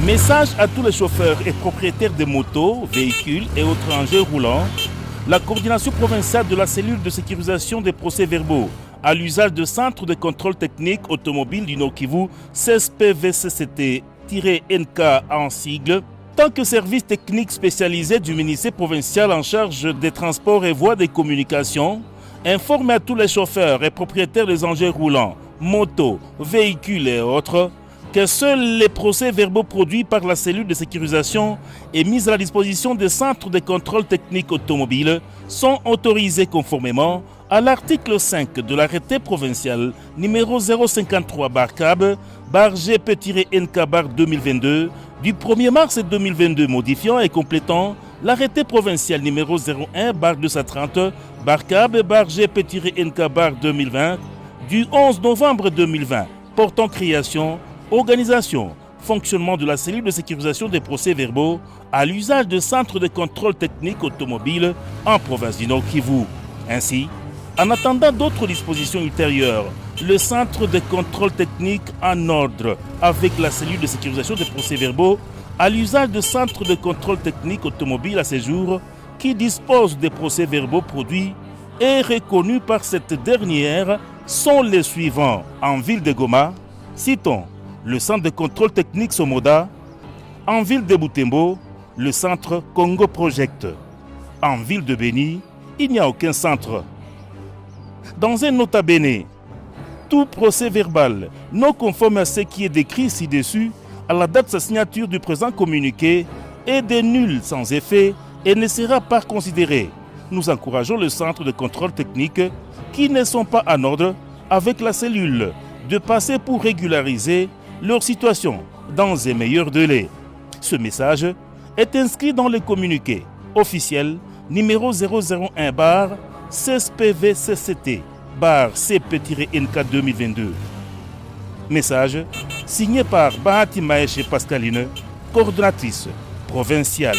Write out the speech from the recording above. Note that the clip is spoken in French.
Message à tous les chauffeurs et propriétaires de motos, véhicules et autres engins roulants. La coordination provinciale de la cellule de sécurisation des procès-verbaux à l'usage de centres de contrôle technique automobile du Nord-Kivu, CSPVCCT-NK en sigle, tant que service technique spécialisé du ministère provincial en charge des transports et voies de communication, informe à tous les chauffeurs et propriétaires des engins roulants, motos, véhicules et autres, que seuls les procès-verbaux produits par la cellule de sécurisation et mis à la disposition des centres de contrôle technique automobile sont autorisés conformément à l'article 5 de l'arrêté provincial numéro 053-GP-NK-2022 du 1er mars 2022 modifiant et complétant l'arrêté provincial numéro 01-230-GP-NK-2020 du 11 novembre 2020 portant création, organisation, fonctionnement de la cellule de sécurisation des procès-verbaux à l'usage de centres de contrôle technique automobile en province du Nord-Kivu. Ainsi, en attendant d'autres dispositions ultérieures, le centre de contrôle technique en ordre avec la cellule de sécurisation des procès-verbaux à l'usage de centres de contrôle technique automobile à séjour qui disposent des procès-verbaux produits et reconnus par cette dernière sont les suivants. En ville de Goma, citons le centre de contrôle technique Somoda. En ville de Butembo, le centre Congo Project. En ville de Beni, il n'y a aucun centre. Dans un nota bene, tout procès verbal non conforme à ce qui est décrit ci-dessus à la date de sa signature du présent communiqué est de nul sans effet et ne sera pas considéré. Nous encourageons le centre de contrôle technique qui ne sont pas en ordre avec la cellule de passer pour régulariser leur situation dans un meilleur délai. Ce message est inscrit dans le communiqué officiel numéro 001-CSPVCCT-CP-NK 2022. Message signé par Bahati Maeshe Pascaline, coordonnatrice provinciale.